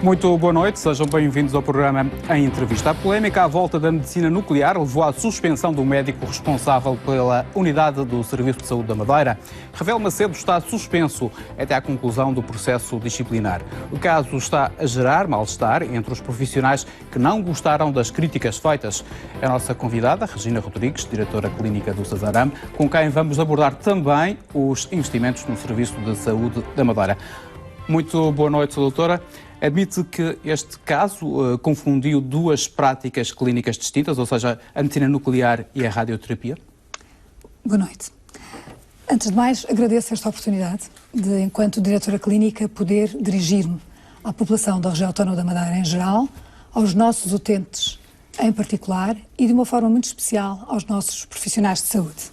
Muito boa noite, sejam bem-vindos ao programa Em Entrevista. A polémica à volta da medicina nuclear levou à suspensão do médico responsável pela unidade do Serviço de Saúde da Madeira. Rafael Macedo está suspenso até à conclusão do processo disciplinar. O caso está a gerar mal-estar entre os profissionais que não gostaram das críticas feitas. A nossa convidada, Regina Rodrigues, diretora clínica do Cesarame, com quem vamos abordar também os investimentos no Serviço de Saúde da Madeira. Muito boa noite, doutora. Admite que este caso confundiu duas práticas clínicas distintas, ou seja, a medicina nuclear e a radioterapia? Boa noite. Antes de mais, agradeço esta oportunidade de, enquanto diretora clínica, poder dirigir-me à população da região autónoma da Madeira em geral, aos nossos utentes em particular e, de uma forma muito especial, aos nossos profissionais de saúde.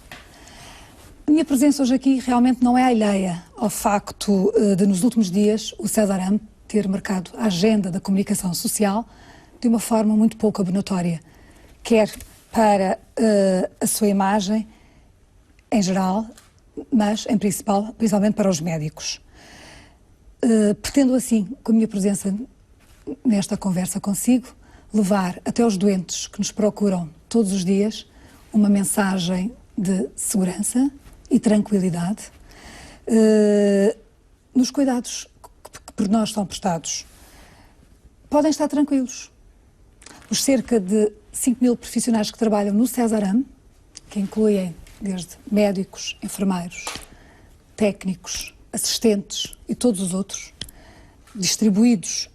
A minha presença hoje aqui realmente não é alheia ao facto de, nos últimos dias, o Cesarame ter marcado a agenda da comunicação social de uma forma muito pouco abonatória, quer para a sua imagem em geral, mas em principalmente para os médicos. Pretendo assim, com a minha presença nesta conversa consigo, levar até os doentes que nos procuram todos os dias uma mensagem de segurança e tranquilidade nos cuidados que por nós são prestados. Podem estar tranquilos. Os cerca de 5.000 profissionais que trabalham no Cesarame, que incluem desde médicos, enfermeiros, técnicos, assistentes e todos os outros, distribuídos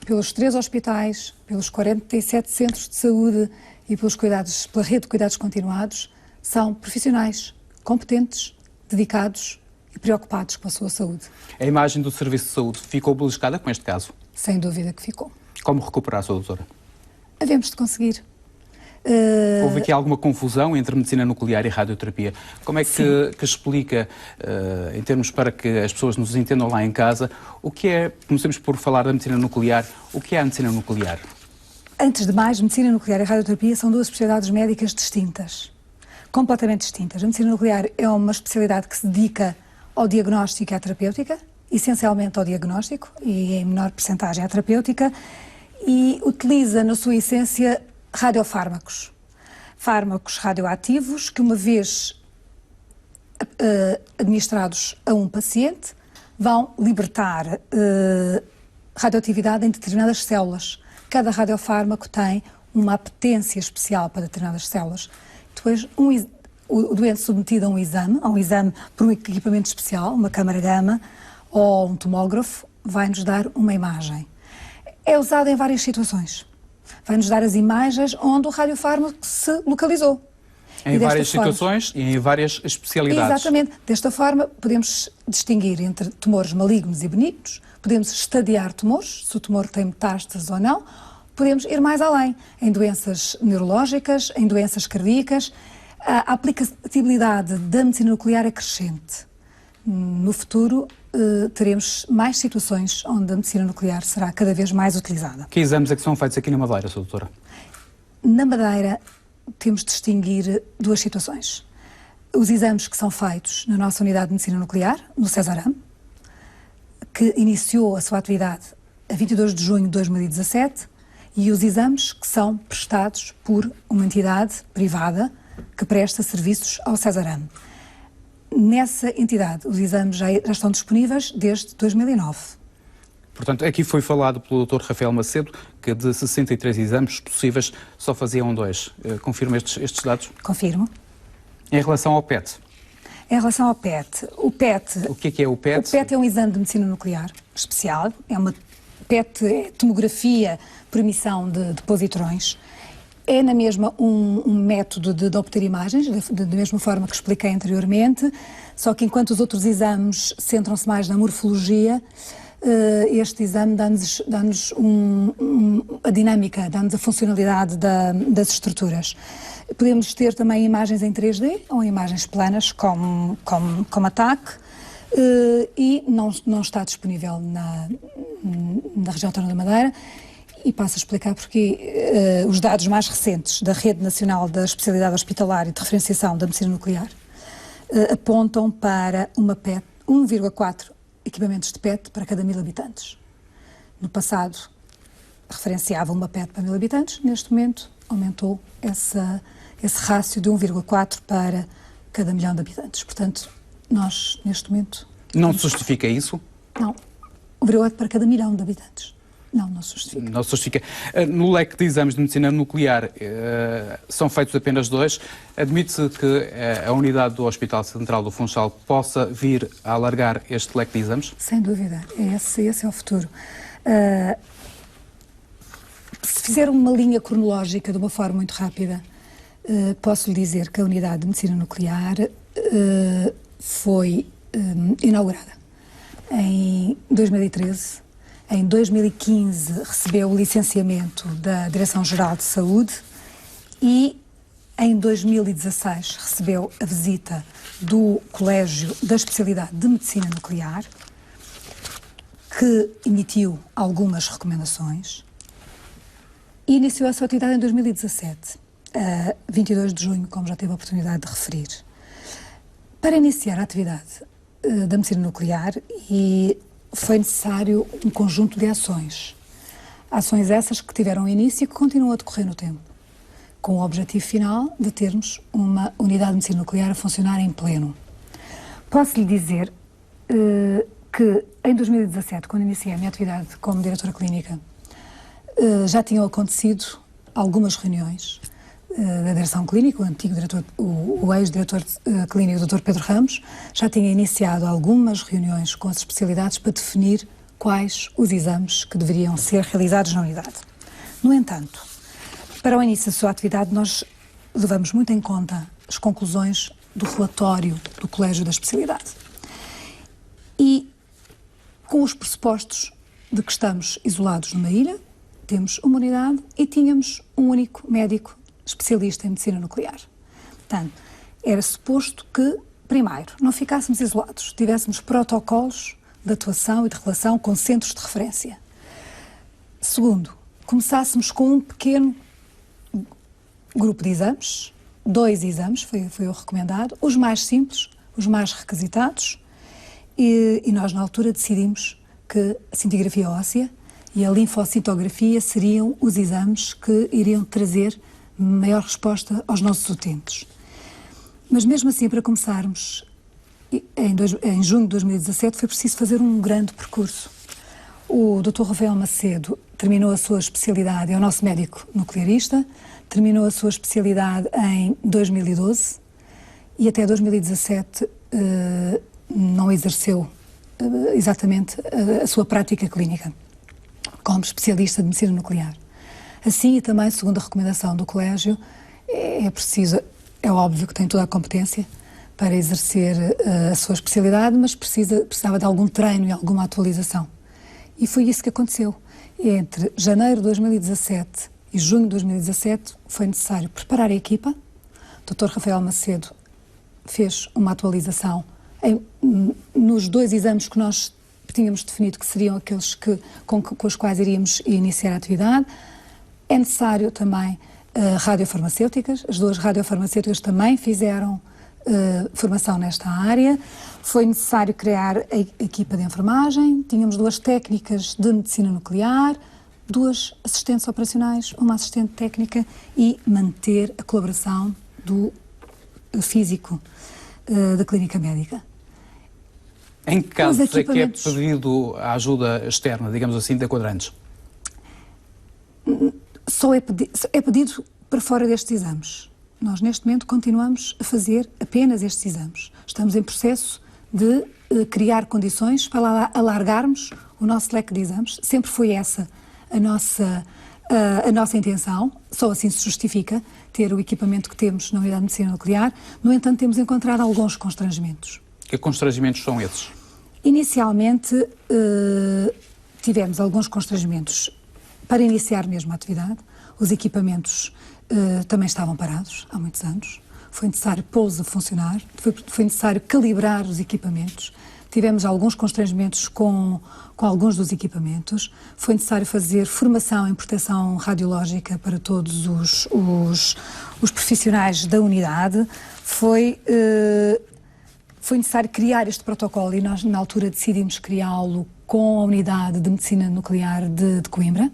pelos 3 hospitais, pelos 47 centros de saúde e pela rede de cuidados continuados, são profissionais competentes, dedicados e preocupados com a sua saúde. A imagem do Serviço de Saúde ficou beliscada com este caso? Sem dúvida que ficou. Como recuperar, Sra. Doutora? Havemos de conseguir. Houve aqui alguma confusão entre medicina nuclear e radioterapia. Como é que explica, em termos para que as pessoas nos entendam lá em casa, o que é, comecemos por falar da medicina nuclear, o que é a medicina nuclear? Antes de mais, medicina nuclear e radioterapia são duas especialidades médicas distintas, completamente distintas. A medicina nuclear é uma especialidade que se dedica ao diagnóstico e à terapêutica, essencialmente ao diagnóstico e em menor percentagem à terapêutica, e utiliza na sua essência radiofármacos, fármacos radioativos que, uma vez administrados a um paciente, vão libertar radioatividade em determinadas células. Cada radiofármaco tem uma apetência especial para determinadas células. Depois, o doente submetido a um exame por um equipamento especial, uma câmara gama ou um tomógrafo, vai-nos dar uma imagem. É usado em várias situações. Vai-nos dar as imagens onde o radiofármaco se localizou. Em várias situações e em várias especialidades. Exatamente. Desta forma, podemos distinguir entre tumores malignos e benignos, podemos estadiar tumores, se o tumor tem metástases ou não, podemos ir mais além, em doenças neurológicas, em doenças cardíacas. A aplicabilidade da medicina nuclear é crescente. No futuro, teremos mais situações onde a medicina nuclear será cada vez mais utilizada. Que exames é que são feitos aqui na Madeira, Sra. Doutora? Na Madeira, temos de distinguir duas situações. Os exames que são feitos na nossa unidade de medicina nuclear, no Cesarame, que iniciou a sua atividade a 22 de junho de 2017, e os exames que são prestados por uma entidade privada que presta serviços ao Cesarame. Nessa entidade, os exames já estão disponíveis desde 2009. Portanto, aqui foi falado pelo Dr. Rafael Macedo que de 63 exames possíveis só faziam 2. Confirma estes dados? Confirmo. Em relação ao PET? Em relação ao PET, o PET... O que é o PET? O PET é um exame de medicina nuclear especial, é uma PET, é tomografia por emissão de positrões. É na mesma um método de obter imagens, da mesma forma que expliquei anteriormente, só que enquanto os outros exames centram-se mais na morfologia, este exame dá-nos a dinâmica, dá-nos a funcionalidade das estruturas. Podemos ter também imagens em 3D ou imagens planas, como a TAC, e não está disponível na região autónoma da Madeira. E passo a explicar porque os dados mais recentes da Rede Nacional da Especialidade Hospitalar e de Referenciação da Medicina Nuclear apontam para uma PET, 1,4 equipamentos de PET para cada 1000 habitantes. No passado referenciava uma PET para 1000 habitantes, neste momento aumentou esse rácio de 1,4 para cada milhão de habitantes. Portanto, nós, neste momento... Não se justifica isso? Não. 1,8 para cada milhão de habitantes. Não se justifica. Não se justifica. No leque de exames de medicina nuclear são feitos apenas 2. Admite-se que a unidade do Hospital Central do Funchal possa vir a alargar este leque de exames? Sem dúvida. Esse é o futuro. Se fizer uma linha cronológica de uma forma muito rápida, posso lhe dizer que a unidade de medicina nuclear foi inaugurada em 2013. Em 2015 recebeu o licenciamento da Direção-Geral de Saúde e em 2016 recebeu a visita do Colégio da Especialidade de Medicina Nuclear, que emitiu algumas recomendações e iniciou a sua atividade em 2017, a 22 de junho, como já teve a oportunidade de referir. Para iniciar a atividade da medicina nuclear foi necessário um conjunto de ações. Ações essas que tiveram início e que continuam a decorrer no tempo, com o objetivo final de termos uma unidade de medicina nuclear a funcionar em pleno. Posso lhe dizer que em 2017, quando iniciei a minha atividade como diretora clínica, já tinham acontecido algumas reuniões da direção clínica, o antigo diretor, o ex-diretor clínico, Dr. Pedro Ramos, já tinha iniciado algumas reuniões com as especialidades para definir quais os exames que deveriam ser realizados na unidade. No entanto, para o início da sua atividade, nós levamos muito em conta as conclusões do relatório do Colégio da Especialidade. E com os pressupostos de que estamos isolados numa ilha, temos uma unidade e tínhamos um único médico especialista em medicina nuclear. Portanto, era suposto que, primeiro, não ficássemos isolados, tivéssemos protocolos de atuação e de relação com centros de referência. Segundo, começássemos com um pequeno grupo de exames, 2 exames, foi o recomendado, os mais simples, os mais requisitados, e nós na altura decidimos que a cintigrafia óssea e a linfocitografia seriam os exames que iriam trazer maior resposta aos nossos utentes. Mas mesmo assim, para começarmos, em junho de 2017, foi preciso fazer um grande percurso. O Dr. Rafael Macedo terminou a sua especialidade, é o nosso médico nuclearista, terminou a sua especialidade em 2012 e até 2017 não exerceu exatamente a sua prática clínica como especialista de medicina nuclear. Assim, e também, segundo a recomendação do Colégio, é óbvio que tem toda a competência para exercer a sua especialidade, mas precisava de algum treino e alguma atualização. E foi isso que aconteceu. Entre janeiro de 2017 e junho de 2017 foi necessário preparar a equipa. O Dr. Rafael Macedo fez uma atualização nos 2 exames que nós tínhamos definido que seriam aqueles com os quais iríamos iniciar a atividade. É necessário também radiofarmacêuticas, as 2 radiofarmacêuticas também fizeram formação nesta área. Foi necessário criar a equipa de enfermagem, tínhamos 2 técnicas de medicina nuclear, 2 assistentes operacionais, uma assistente técnica e manter a colaboração do físico da clínica médica. Em que casos é que é pedido a ajuda externa, digamos assim, de quadrantes? Só é pedido para fora destes exames. Nós, neste momento, continuamos a fazer apenas estes exames. Estamos em processo de criar condições para alargarmos o nosso leque de exames. Sempre foi essa a nossa intenção, só assim se justifica ter o equipamento que temos na unidade de medicina nuclear. No entanto, temos encontrado alguns constrangimentos. Que constrangimentos são esses? Inicialmente, tivemos alguns constrangimentos para iniciar mesmo a atividade. Os equipamentos também estavam parados há muitos anos. Foi necessário pô-los a funcionar, foi necessário calibrar os equipamentos. Tivemos alguns constrangimentos com alguns dos equipamentos. Foi necessário fazer formação em proteção radiológica para todos os profissionais da unidade. Foi necessário criar este protocolo e nós, na altura, decidimos criá-lo com a unidade de medicina nuclear de Coimbra.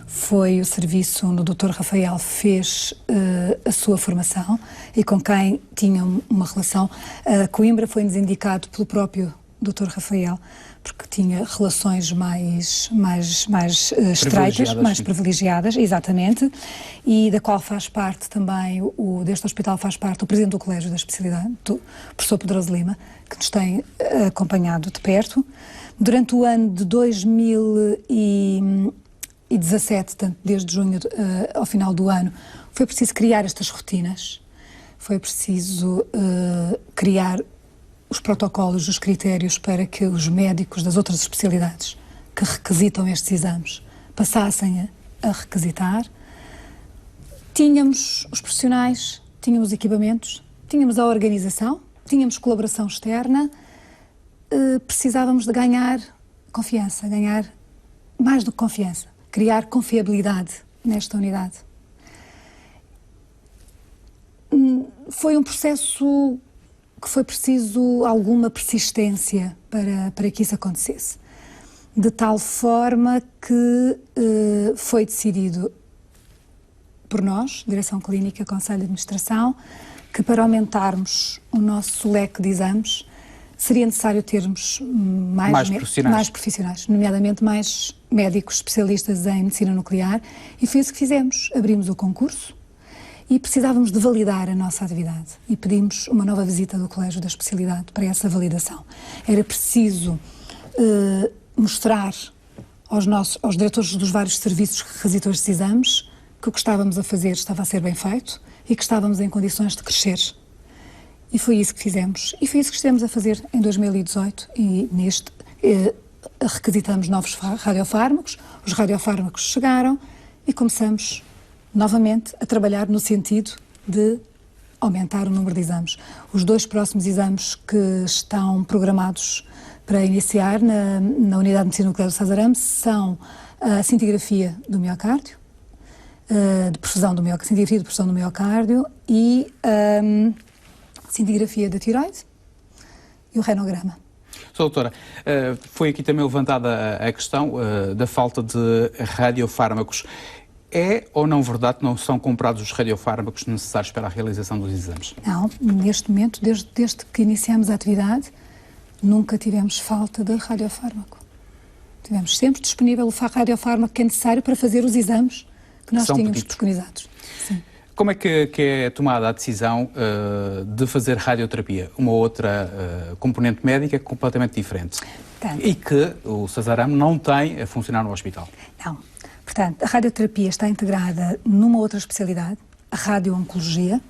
foi o serviço onde o Dr. Rafael fez a sua formação e com quem tinha uma relação. Coimbra foi-nos indicado pelo próprio Dr. Rafael, porque tinha relações mais estreitas, mais privilegiadas, exatamente, e da qual faz parte também, deste hospital faz parte o Presidente do Colégio da Especialidade, o professor Pedroso Lima, que nos tem acompanhado de perto. Durante o ano de 2017, portanto, desde junho ao final do ano, foi preciso criar estas rotinas, foi preciso criar os protocolos, os critérios para que os médicos das outras especialidades que requisitam estes exames passassem a requisitar. Tínhamos os profissionais, tínhamos equipamentos, tínhamos a organização, tínhamos colaboração externa, precisávamos de ganhar confiança, ganhar mais do que confiança, criar confiabilidade nesta unidade. Foi um processo que foi preciso alguma persistência para que isso acontecesse. De tal forma que foi decidido por nós, Direção Clínica, Conselho de Administração, que para aumentarmos o nosso leque de exames seria necessário termos mais profissionais, nomeadamente mais médicos especialistas em medicina nuclear, e foi isso que fizemos. Abrimos o concurso e precisávamos de validar a nossa atividade e pedimos uma nova visita do Colégio da Especialidade para essa validação. Era preciso mostrar aos diretores dos vários serviços que requisitam estes exames que o que estávamos a fazer estava a ser bem feito e que estávamos em condições de crescer. E foi isso que fizemos. E foi isso que estivemos a fazer em 2018 e requisitamos novos radiofármacos, os radiofármacos chegaram e começamos novamente a trabalhar no sentido de aumentar o número de exames. Os 2 próximos exames que estão programados para iniciar na Unidade de Medicina Nuclear do César Ame são a cintigrafia do miocárdio, cintigrafia de perfusão do miocárdio e cintigrafia da tiroide e o renograma. Doutora, foi aqui também levantada a questão da falta de radiofármacos. É ou não verdade que não são comprados os radiofármacos necessários para a realização dos exames? Não, neste momento, desde que iniciamos a atividade, nunca tivemos falta de radiofármaco. Tivemos sempre disponível o radiofármaco que é necessário para fazer os exames que nós tínhamos preconizados. Sim. Como é que é tomada a decisão de fazer radioterapia? Uma outra componente médica completamente diferente. Tanto. E que o César Ame não tem a funcionar no hospital. Não. Portanto, a radioterapia está integrada numa outra especialidade, a radio-oncologia.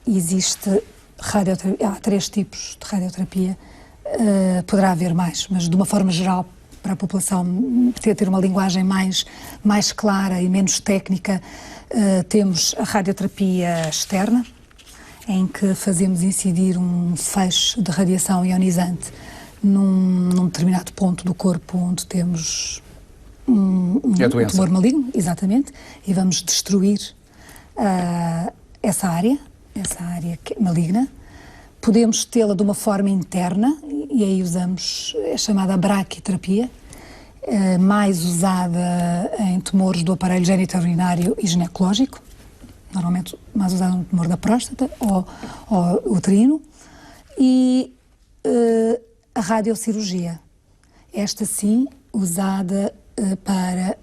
Existe radioterapia, há 3 tipos de radioterapia, poderá haver mais, mas de uma forma geral, para a população ter uma linguagem mais clara e menos técnica, temos a radioterapia externa, em que fazemos incidir um feixe de radiação ionizante num determinado ponto do corpo onde temos um tumor maligno, exatamente, e vamos destruir essa área maligna. Podemos tê-la de uma forma interna, e aí usamos a chamada braquiterapia, mais usada em tumores do aparelho genitourinário e ginecológico, normalmente mais usada no tumor da próstata ou uterino, e a radiocirurgia, esta sim usada para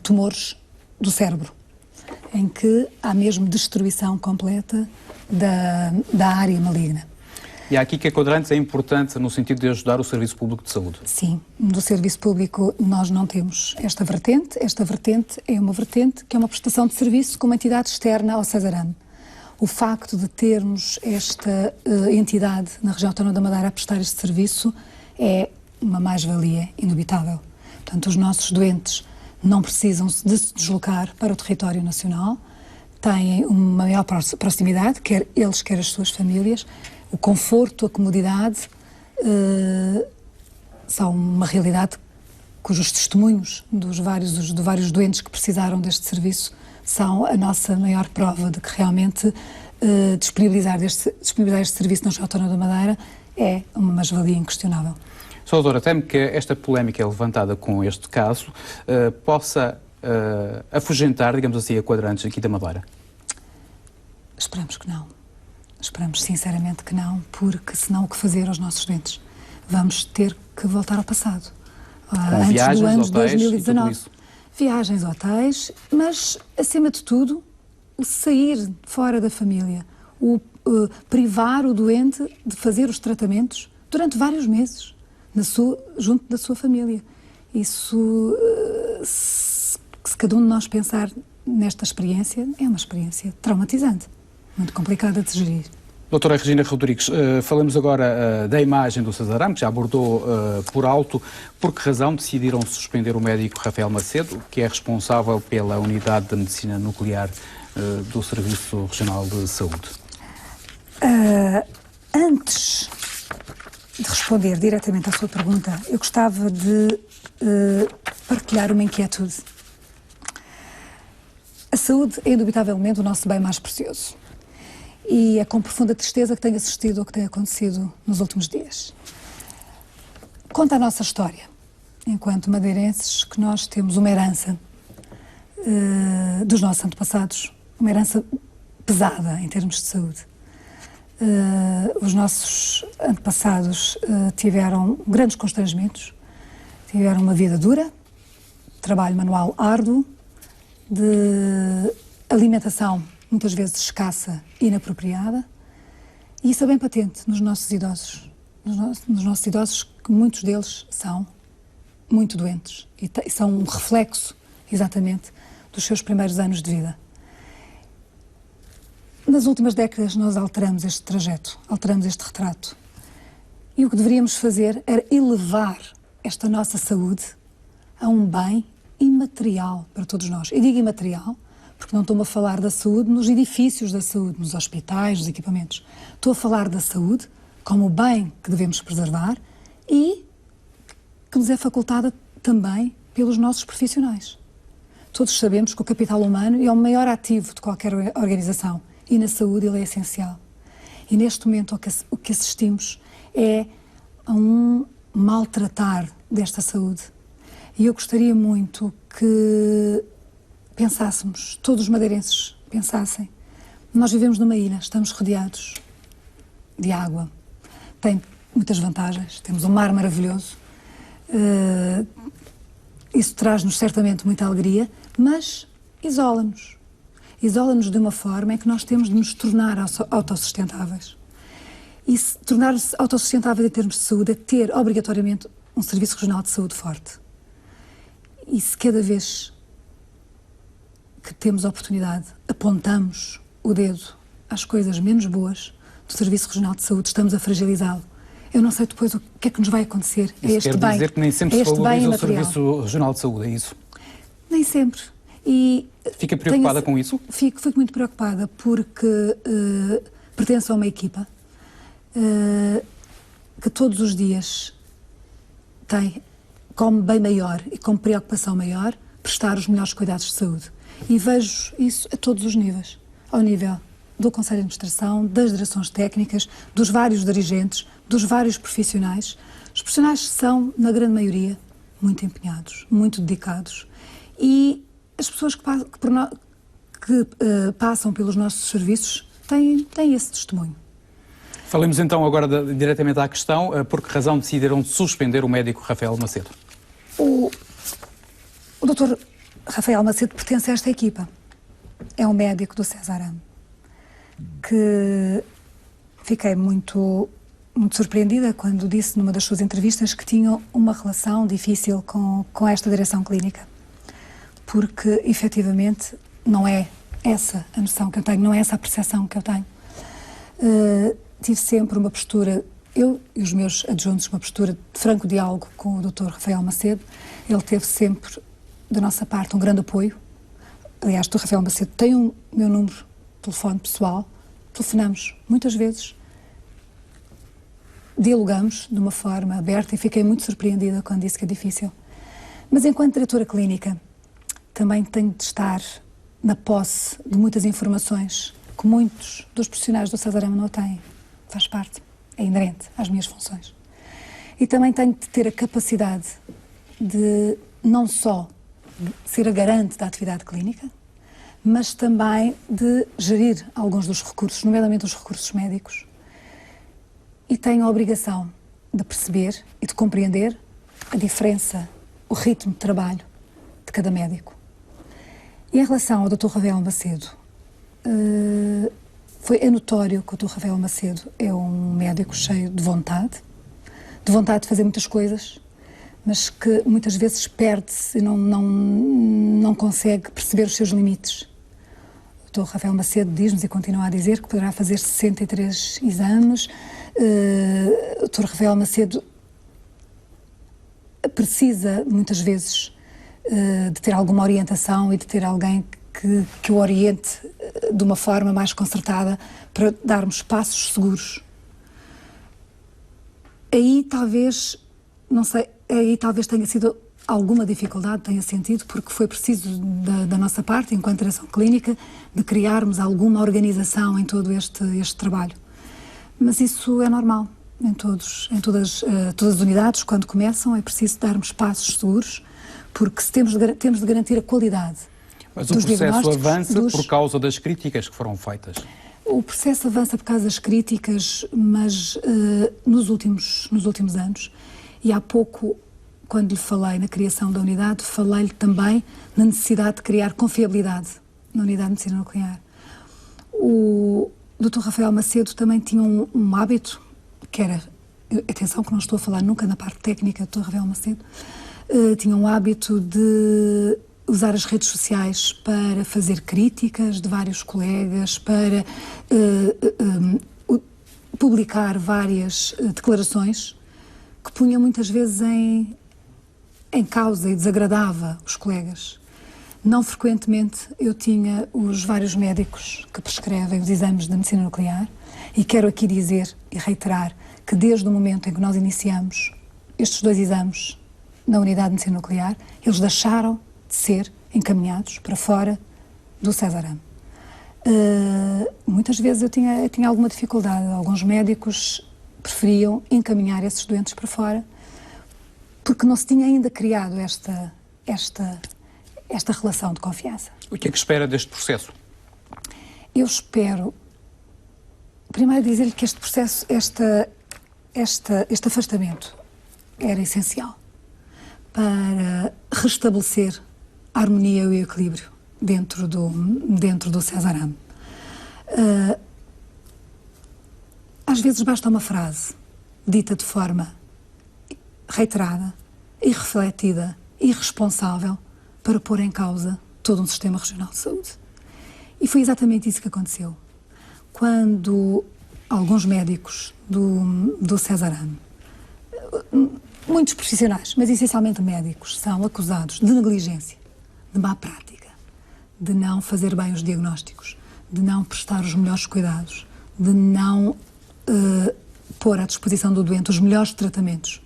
tumores do cérebro, em que há mesmo destruição completa da área maligna. E há aqui que a Quadrantes é importante no sentido de ajudar o Serviço Público de Saúde. Sim, do Serviço Público nós não temos esta vertente. Esta vertente é uma vertente que é uma prestação de serviço com uma entidade externa ao César Ame. O facto de termos esta entidade na região autónoma da Madeira a prestar este serviço é uma mais-valia indubitável. Portanto, os nossos doentes não precisam de se deslocar para o território nacional, têm uma maior proximidade, quer eles, quer as suas famílias. O conforto, a comodidade são uma realidade cujos testemunhos de vários doentes que precisaram deste serviço são a nossa maior prova de que realmente disponibilizar este serviço na região autónoma da Madeira é uma mais-valia inquestionável. Sr. Doutora, temo que esta polémica levantada com este caso possa afugentar, digamos assim, a quadrantes aqui da Madeira? Esperamos que não. Esperamos sinceramente que não, porque senão o que fazer aos nossos doentes? Vamos ter que voltar ao passado. Antes viagens, do ano de hotéis 2019. e tudo isso. Viagens, hotéis, mas acima de tudo, o sair fora da família, o privar o doente de fazer os tratamentos durante vários meses, junto da sua família. Isso, se cada um de nós pensar nesta experiência, é uma experiência traumatizante, muito complicada de gerir. Doutora Regina Rodrigues, falamos agora da imagem do Cesarame, que já abordou por alto. Por que razão decidiram suspender o médico Rafael Macedo, que é responsável pela Unidade de Medicina Nuclear do Serviço Regional de Saúde? Antes de responder diretamente à sua pergunta, eu gostava de partilhar uma inquietude. A saúde é indubitavelmente o nosso bem mais precioso. E é com profunda tristeza que tenho assistido ao que tem acontecido nos últimos dias. Conta a nossa história, enquanto madeirenses, que nós temos uma herança dos nossos antepassados, uma herança pesada em termos de saúde. Os nossos antepassados tiveram grandes constrangimentos, tiveram uma vida dura, trabalho manual árduo, de alimentação muitas vezes escassa e inapropriada, e isso é bem patente nos nossos idosos. Nos nossos idosos, que muitos deles são muito doentes e são um reflexo, exatamente, dos seus primeiros anos de vida. Nas últimas décadas nós alteramos este trajeto, alteramos este retrato. E o que deveríamos fazer era elevar esta nossa saúde a um bem imaterial para todos nós. E digo imaterial porque não estou a falar da saúde nos edifícios da saúde, nos hospitais, nos equipamentos. Estou a falar da saúde como o bem que devemos preservar e que nos é facultada também pelos nossos profissionais. Todos sabemos que o capital humano é o maior ativo de qualquer organização e na saúde ele é essencial. E neste momento o que assistimos é a um maltratar desta saúde. E eu gostaria muito que pensássemos, todos os madeirenses pensassem, nós vivemos numa ilha, estamos rodeados de água, tem muitas vantagens, temos um mar maravilhoso, isso traz-nos certamente muita alegria, mas isola-nos de uma forma em que nós temos de nos tornar autossustentáveis. E tornar-se autossustentável em termos de saúde é ter obrigatoriamente um Serviço Regional de Saúde forte. E se cada vez que temos a oportunidade, apontamos o dedo às coisas menos boas do Serviço Regional de Saúde, estamos a fragilizá-lo. Eu não sei depois o que é que nos vai acontecer a este bem. Quer dizer que nem sempre se valoriza o Serviço Regional de Saúde, é isso? Nem sempre. E fica preocupada com isso? Fico muito preocupada porque pertenço a uma equipa que todos os dias tem como bem maior e como preocupação maior prestar os melhores cuidados de saúde. E vejo isso a todos os níveis. Ao nível do Conselho de Administração, das direções técnicas, dos vários dirigentes, dos vários profissionais. Os profissionais são, na grande maioria, muito empenhados, muito dedicados. E as pessoas que passam pelos nossos serviços têm esse testemunho. Falemos então agora diretamente à questão. Por que razão decidiram suspender o médico Rafael Macedo? O Dr. Rafael Macedo pertence a esta equipa. É um médico do Cesarame, que fiquei muito surpreendida quando disse numa das suas entrevistas que tinham uma relação difícil com esta direção clínica, porque efetivamente não é essa a noção que eu tenho, não é essa a percepção que eu tenho. Tive sempre uma postura, eu e os meus adjuntos, uma postura de franco diálogo com o Dr. Rafael Macedo. Ele teve sempre da nossa parte um grande apoio. Aliás, o Dr. Rafael Macedo tem o meu número de telefone pessoal, telefonamos muitas vezes, dialogamos de uma forma aberta e fiquei muito surpreendida quando disse que é difícil. Mas enquanto diretora clínica, também tenho de estar na posse de muitas informações que muitos dos profissionais do Cesarame não têm. Faz parte, é inerente às minhas funções. E também tenho de ter a capacidade de não só ser a garante da atividade clínica, mas também de gerir alguns dos recursos, nomeadamente os recursos médicos. E tenho a obrigação de perceber e de compreender a diferença, o ritmo de trabalho de cada médico. E em relação ao Dr. Rafael Macedo, é notório que o Dr. Rafael Macedo é um médico cheio de vontade de fazer muitas coisas, mas que muitas vezes perde-se e não consegue perceber os seus limites. O Dr. Rafael Macedo diz-nos e continua a dizer que poderá fazer 63 exames. O Dr. Rafael Macedo precisa, muitas vezes, de ter alguma orientação e de ter alguém que o oriente de uma forma mais concertada para darmos passos seguros. Aí talvez, não sei, tenha sido alguma dificuldade, tenha sentido, porque foi preciso da nossa parte, enquanto direção clínica, de criarmos alguma organização em todo este trabalho. Mas isso é normal. Em todas as unidades, quando começam, é preciso darmos passos seguros, porque temos de garantir a qualidade. Mas o processo avança por causa das críticas que foram feitas? O processo avança por causa das críticas, mas nos últimos anos, e há pouco, quando lhe falei na criação da unidade, falei-lhe também na necessidade de criar confiabilidade na unidade de medicina nuclear. O Dr. Rafael Macedo também tinha um hábito, que era, atenção que não estou a falar nunca na parte técnica do Dr. Rafael Macedo, tinha um hábito de usar as redes sociais para fazer críticas de vários colegas, para publicar várias declarações que punha muitas vezes em causa e desagradava os colegas. Não frequentemente eu tinha os vários médicos que prescrevem os exames de medicina nuclear, e quero aqui dizer e reiterar que desde o momento em que nós iniciamos estes 2 exames na unidade de medicina nuclear, eles deixaram de ser encaminhados para fora do César-Am. Muitas vezes eu tinha alguma dificuldade. Alguns médicos preferiam encaminhar esses doentes para fora porque não se tinha ainda criado esta relação de confiança. O que é que espera deste processo? Eu espero, primeiro, dizer-lhe que este processo, este afastamento era essencial para restabelecer a harmonia e o equilíbrio dentro do César-Am. Às vezes basta uma frase dita de forma reiterada, irrefletida, irresponsável, para pôr em causa todo um sistema regional de saúde. E foi exatamente isso que aconteceu. Quando alguns médicos do César-Am, muitos profissionais, mas essencialmente médicos, são acusados de negligência, de má prática, de não fazer bem os diagnósticos, de não prestar os melhores cuidados, de não pôr à disposição do doente os melhores tratamentos.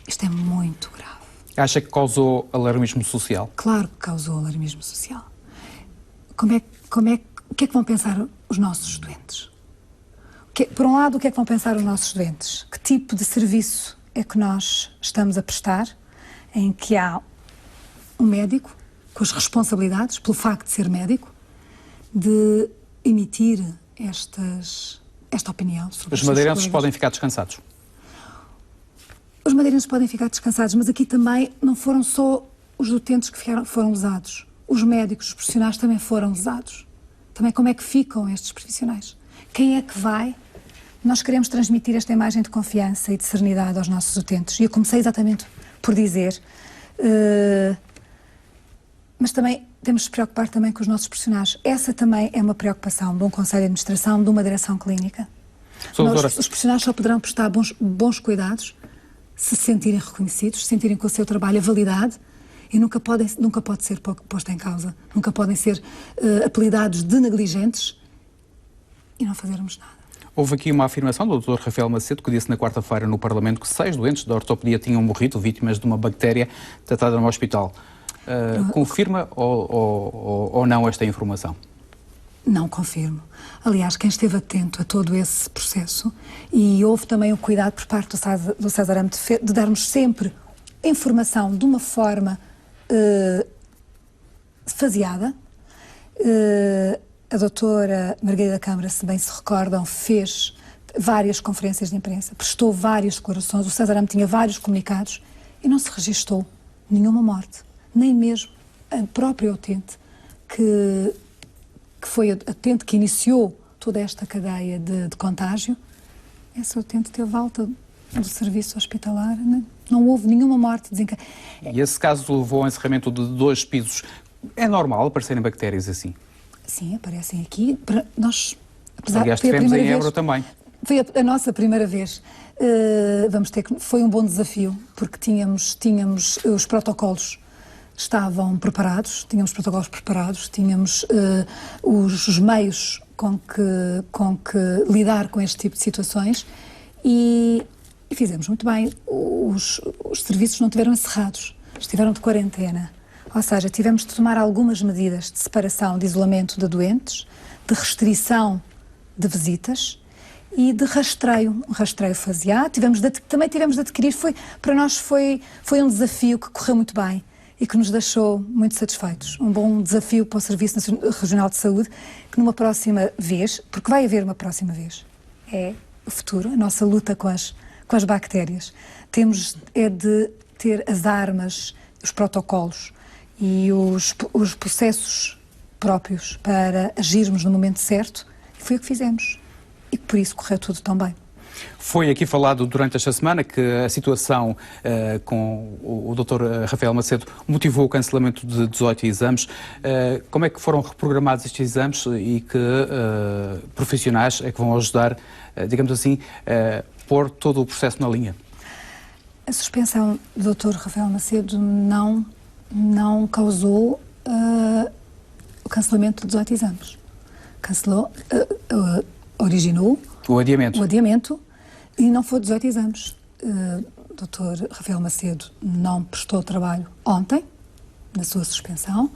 Isto é muito grave. Acha que causou alarmismo social? Claro que causou alarmismo social. O que é que vão pensar os nossos doentes? Por um lado, o que é que vão pensar os nossos doentes? Que tipo de serviço é que nós estamos a prestar, em que há um médico com as responsabilidades, pelo facto de ser médico, de emitir esta opinião sobre os seus madeirenses colegas. podem ficar descansados? Os madeirenses podem ficar descansados, mas aqui também não foram só os utentes que foram lesados. Os médicos, os profissionais também foram lesados. Também como é que ficam estes profissionais? Quem é que vai? Nós queremos transmitir esta imagem de confiança e de serenidade aos nossos utentes. E eu comecei exatamente por dizer, mas também temos de nos preocupar também com os nossos profissionais. Essa também é uma preocupação de um Conselho de Administração, de uma direção clínica. Os profissionais só poderão prestar bons cuidados se sentirem reconhecidos, se sentirem com o seu trabalho a validade, e nunca pode ser posto em causa, nunca podem ser apelidados de negligentes e não fazermos nada. Houve aqui uma afirmação do Dr. Rafael Macedo, que disse na quarta-feira no Parlamento que 6 doentes da ortopedia tinham morrido, vítimas de uma bactéria tratada no hospital. Confirma ou não esta informação? Não confirmo. Aliás, quem esteve atento a todo esse processo, e houve também o cuidado por parte do Cesarame de darmos sempre informação de uma forma faseada. A doutora Margarida Câmara, se bem se recordam, fez várias conferências de imprensa, prestou várias declarações, o Cesarame tinha vários comunicados e não se registou nenhuma morte, nem mesmo a própria utente, que foi a utente que iniciou toda esta cadeia de contágio. Essa utente teve alta do serviço hospitalar, não houve nenhuma morte desencadeada. E esse caso levou ao encerramento de 2 pisos. É normal aparecerem bactérias assim? Sim, aparecem aqui. Nós, aliás, tivemos em Évora também. Foi a nossa primeira vez. Foi um bom desafio, porque tínhamos os protocolos estavam preparados, tínhamos os meios com que lidar com este tipo de situações e fizemos muito bem. Os serviços não estiveram encerrados, estiveram de quarentena. Ou seja, tivemos de tomar algumas medidas de separação, de isolamento de doentes, de restrição de visitas e de rastreio, um rastreio faseado. Também tivemos de adquirir, para nós foi um desafio que correu muito bem e que nos deixou muito satisfeitos. Um bom desafio para o Serviço Regional de Saúde, que numa próxima vez, porque vai haver uma próxima vez, é o futuro, a nossa luta com as bactérias. Temos de ter as armas, os protocolos e os processos próprios para agirmos no momento certo. Foi o que fizemos e por isso correu tudo tão bem. Foi aqui falado durante esta semana que a situação com o Dr. Rafael Macedo motivou o cancelamento de 18 exames. Como é que foram reprogramados estes exames e que profissionais é que vão ajudar, digamos assim, pôr todo o processo na linha? A suspensão do Dr. Rafael Macedo não causou o cancelamento de 18 exames. Originou o adiamento e não foi 18 exames. O Dr. Rafael Macedo não prestou trabalho ontem, pela sua suspensão,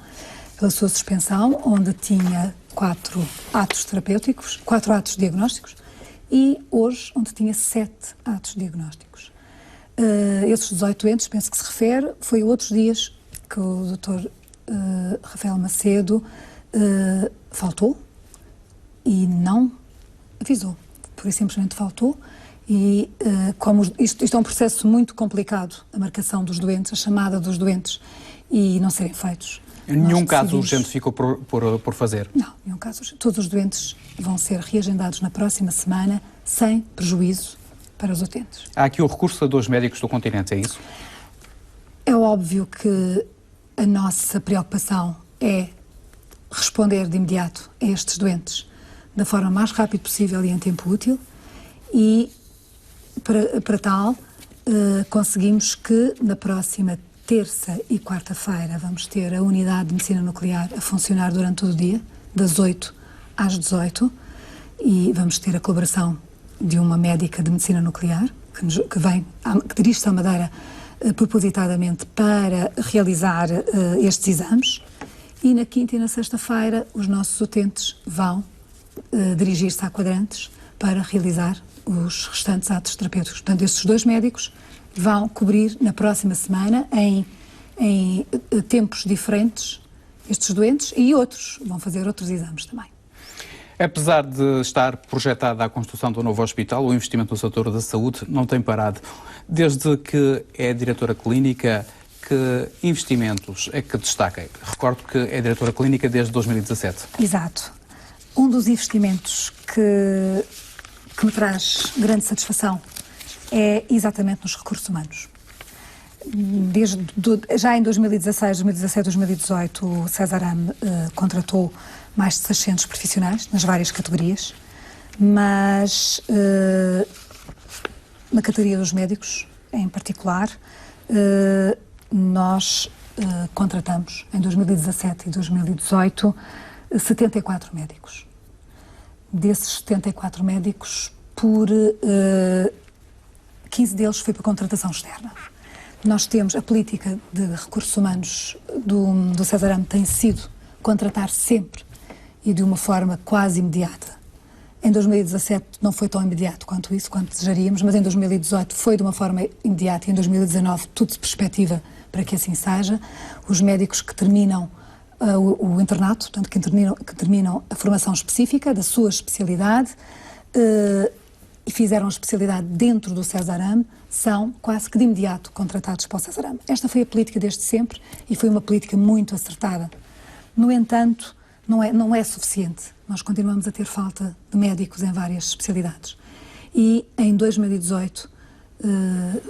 onde tinha 4 atos terapêuticos, 4 atos diagnósticos, e hoje, onde tinha 7 atos diagnósticos. Esses 18 doentes, penso que se refere, foi outros dias que o Dr. Rafael Macedo faltou e não avisou. Por isso simplesmente faltou e como isto é um processo muito complicado, a marcação dos doentes, a chamada dos doentes e não serem feitos. Nenhum caso urgente ficou por fazer? Não, nenhum caso urgente. Todos os doentes vão ser reagendados na próxima semana sem prejuízo para os utentes. Há aqui o recurso a 2 médicos do continente, é isso? É óbvio que a nossa preocupação é responder de imediato a estes doentes da forma mais rápida possível e em tempo útil e para tal conseguimos que na próxima terça e quarta-feira vamos ter a unidade de medicina nuclear a funcionar durante todo o dia, das 8 às 18 e vamos ter a colaboração de uma médica de medicina nuclear que dirige-se à Madeira propositadamente para realizar estes exames e na quinta e na sexta-feira os nossos utentes vão dirigir-se a Quadrantes para realizar os restantes atos terapêuticos. Portanto, estes 2 médicos vão cobrir na próxima semana em tempos diferentes estes doentes e outros vão fazer outros exames também. Apesar de estar projetada a construção do novo hospital, o investimento no setor da saúde não tem parado. Desde que é diretora clínica, que investimentos é que destaca? Recordo que é diretora clínica desde 2017. Exato. Um dos investimentos que me traz grande satisfação é exatamente nos recursos humanos. Já em 2016, 2017, 2018, o Cesarame contratou mais de 600 profissionais nas várias categorias, mas na categoria dos médicos, em particular, nós contratamos em 2017 e 2018 74 médicos. Desses 74 médicos, 15 deles foi para contratação externa. Nós temos a política de recursos humanos do Cesarame tem sido contratar sempre e de uma forma quase imediata. Em 2017 não foi tão imediato quanto isso, quanto desejaríamos, mas em 2018 foi de uma forma imediata e em 2019 tudo se perspectiva para que assim seja. Os médicos que terminam o internato, portanto que terminam a formação específica da sua especialidade e fizeram a especialidade dentro do Cesarame, são quase que de imediato contratados para o Cesarame. Esta foi a política desde sempre e foi uma política muito acertada. No entanto, não é suficiente. Nós continuamos a ter falta de médicos em várias especialidades. E em 2018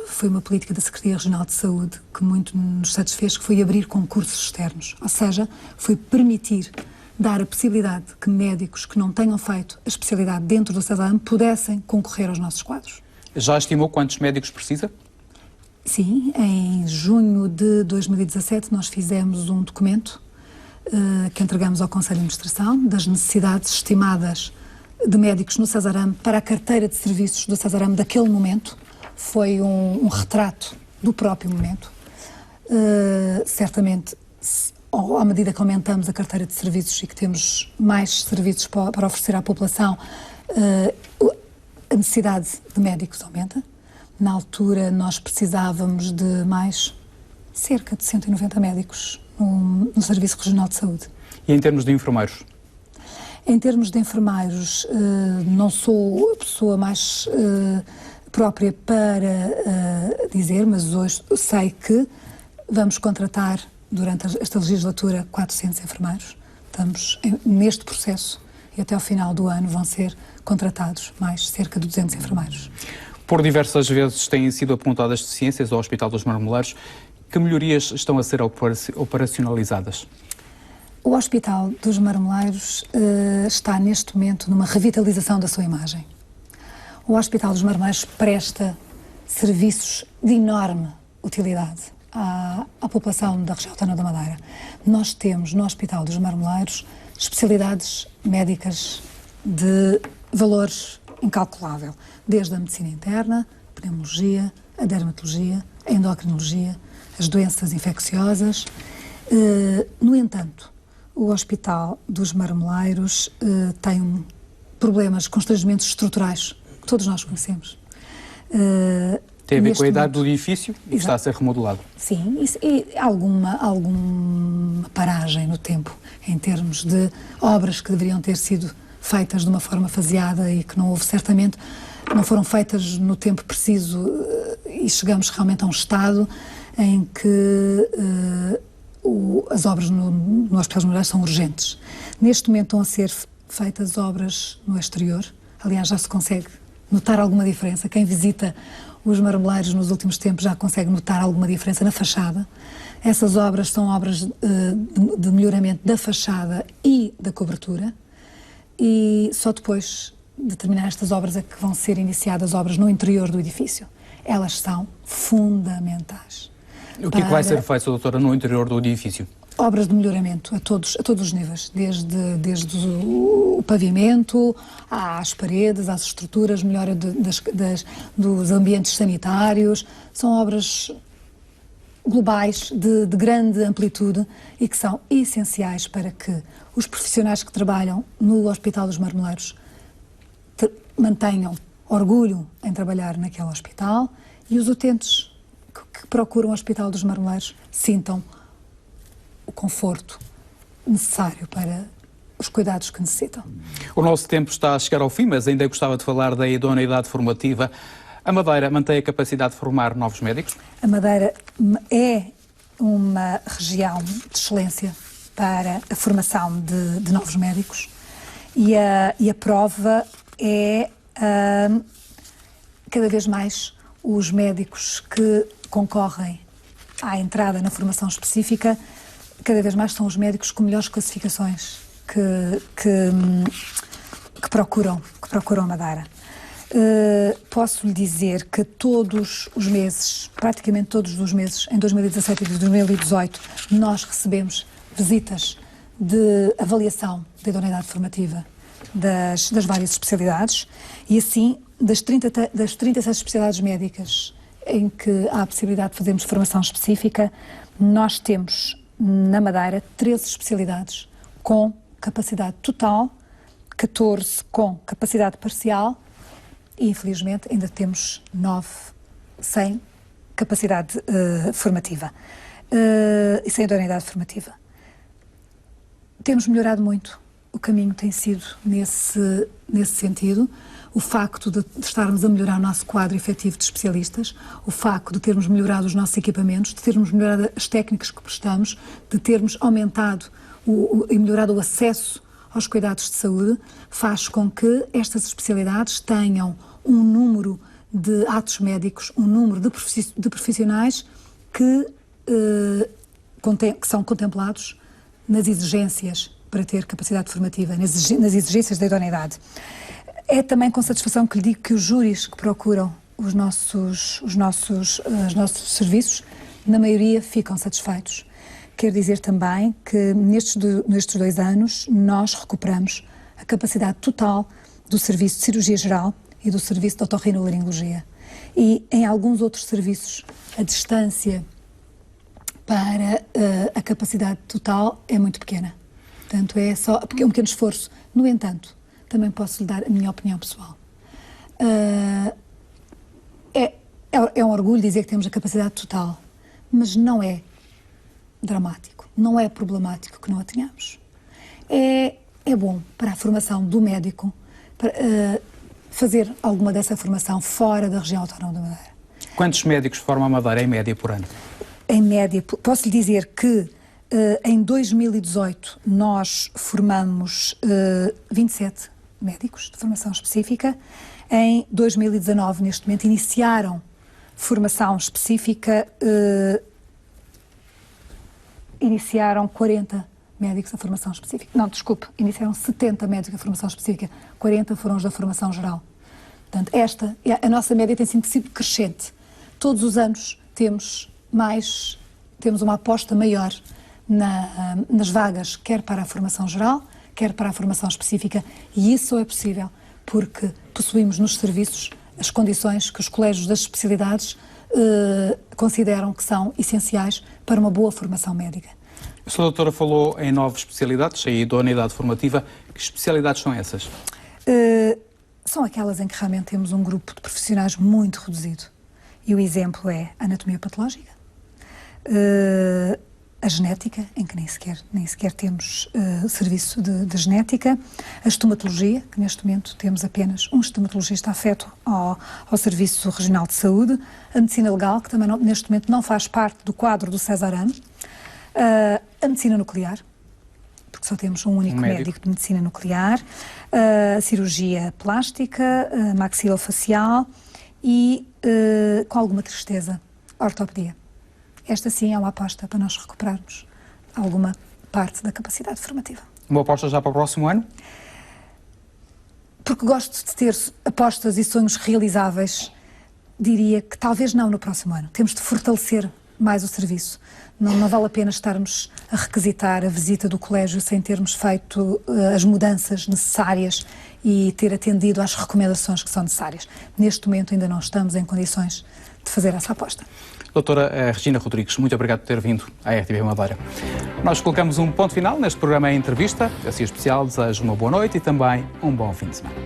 foi uma política da Secretaria Regional de Saúde que muito nos satisfez, que foi abrir concursos externos. Ou seja, foi permitir dar a possibilidade que médicos que não tenham feito a especialidade dentro do Cesarame pudessem concorrer aos nossos quadros. Já estimou quantos médicos precisa? Sim, em junho de 2017 nós fizemos um documento que entregamos ao Conselho de Administração das necessidades estimadas de médicos no Cesarame para a carteira de serviços do Cesarame daquele momento. Foi um retrato do próprio momento. Certamente, à medida que aumentamos a carteira de serviços e que temos mais serviços para oferecer à população, a necessidade de médicos aumenta. Na altura nós precisávamos de mais cerca de 190 médicos no Serviço Regional de Saúde. E em termos de enfermeiros? Em termos de enfermeiros, não sou a pessoa mais própria para dizer, mas hoje sei que vamos contratar durante esta legislatura 400 enfermeiros. Estamos neste processo e até ao final do ano vão ser contratados mais cerca de 200 enfermeiros. Por diversas vezes têm sido apontadas deficiências ao Hospital dos Marmoleiros. Que melhorias estão a ser operacionalizadas? O Hospital dos Marmoleiros está neste momento numa revitalização da sua imagem. O Hospital dos Marmoleiros presta serviços de enorme utilidade à população da região autónoma da Madeira. Nós temos no Hospital dos Marmoleiros especialidades médicas de valores incalculável, desde a medicina interna, a pneumologia, a dermatologia, a endocrinologia, as doenças infecciosas. No entanto, o Hospital dos Marmoleiros tem problemas, constrangimentos estruturais que todos nós conhecemos. Tem a ver com a idade do edifício e está a ser remodelado? Sim, e alguma paragem no tempo, em termos de obras que deveriam ter sido feitas de uma forma faseada e que não houve, certamente, não foram feitas no tempo preciso e chegamos realmente a um estado em que as obras no Hospital dos Marmoleiros são urgentes. Neste momento estão a ser feitas obras no exterior, aliás já se consegue notar alguma diferença. Quem visita os Marmoleiros nos últimos tempos já consegue notar alguma diferença na fachada. Essas obras são obras de melhoramento da fachada e da cobertura e só depois de terminar estas obras é que vão ser iniciadas obras no interior do edifício. Elas são fundamentais. O que é que vai ser feito, doutora, no interior do edifício? Obras de melhoramento a todos os níveis, desde o pavimento, às paredes, às estruturas, melhora dos ambientes sanitários. São obras globais de grande amplitude e que são essenciais para que os profissionais que trabalham no Hospital dos Marmoleiros mantenham orgulho em trabalhar naquele hospital e os utentes que procuram o Hospital dos Marmoleiros sintam o conforto necessário para os cuidados que necessitam. O nosso tempo está a chegar ao fim, mas ainda gostava de falar da idoneidade formativa. A Madeira mantém a capacidade de formar novos médicos? A Madeira é uma região de excelência para a formação de novos médicos e a prova é cada vez mais os médicos que concorrem à entrada na formação específica, cada vez mais são os médicos com melhores classificações que procuram a Madeira. Posso lhe dizer que todos os meses, praticamente todos os meses, em 2017 e 2018, nós recebemos visitas de avaliação da idoneidade formativa das várias especialidades e assim, das 36 especialidades médicas em que há a possibilidade de fazermos formação específica, nós temos na Madeira 13 especialidades com capacidade total, 14 com capacidade parcial e, infelizmente, ainda temos 9 sem capacidade formativa e sem idoneidade formativa. Temos melhorado muito, o caminho tem sido nesse sentido. O facto de estarmos a melhorar o nosso quadro efetivo de especialistas, o facto de termos melhorado os nossos equipamentos, de termos melhorado as técnicas que prestamos, de termos aumentado e melhorado o acesso aos cuidados de saúde, faz com que estas especialidades tenham um número de atos médicos, um número de profissionais que são contemplados nas exigências para ter capacidade formativa, nas exigências da idoneidade. É também com satisfação que lhe digo que os júris que procuram os nossos serviços, na maioria ficam satisfeitos. Quero dizer também que nestes 2 anos nós recuperamos a capacidade total do serviço de cirurgia geral e do serviço de otorrinolaringologia. E em alguns outros serviços a distância para a capacidade total é muito pequena. Portanto, porque é um pequeno esforço. No entanto, também posso lhe dar a minha opinião pessoal. É um orgulho dizer que temos a capacidade total, mas não é dramático, não é problemático que não a tenhamos. É bom para a formação do médico para, fazer alguma dessa formação fora da região autónoma da Madeira. Quantos médicos formam a Madeira em média por ano? Em média, posso lhe dizer que em 2018 nós formamos 27 médicos de formação específica. Em 2019, neste momento, iniciaram formação específica, iniciaram 40 médicos da formação específica. Não, desculpe, iniciaram 70 médicos da formação específica, 40 foram os da formação geral. Portanto, a nossa média tem sido crescente. Todos os anos temos uma aposta maior nas vagas, quer para a formação geral, quer para a formação específica, e isso só é possível porque possuímos nos serviços as condições que os colégios das especialidades consideram que são essenciais para uma boa formação médica. A sua doutora falou em 9 especialidades, aí da unidade formativa. Que especialidades são essas? São aquelas em que realmente temos um grupo de profissionais muito reduzido. E o exemplo é a anatomia patológica, a genética, em que nem sequer temos serviço de genética, a estomatologia, que neste momento temos apenas um estomatologista afeto ao Serviço Regional de Saúde, a medicina legal, que também neste momento não faz parte do quadro do Cesarano, a medicina nuclear, porque só temos um único médico de medicina nuclear, a cirurgia plástica, a maxilofacial e, com alguma tristeza, a ortopedia. Esta sim é uma aposta para nós recuperarmos alguma parte da capacidade formativa. Uma aposta já para o próximo ano? Porque gosto de ter apostas e sonhos realizáveis, diria que talvez não no próximo ano. Temos de fortalecer mais o serviço. Não vale a pena estarmos a requisitar a visita do colégio sem termos feito as mudanças necessárias e ter atendido às recomendações que são necessárias. Neste momento ainda não estamos em condições de fazer essa aposta. Doutora Regina Rodrigues, muito obrigado por ter vindo à RTV Madeira. Nós colocamos um ponto final neste programa em entrevista. Assim especial, desejo uma boa noite e também um bom fim de semana.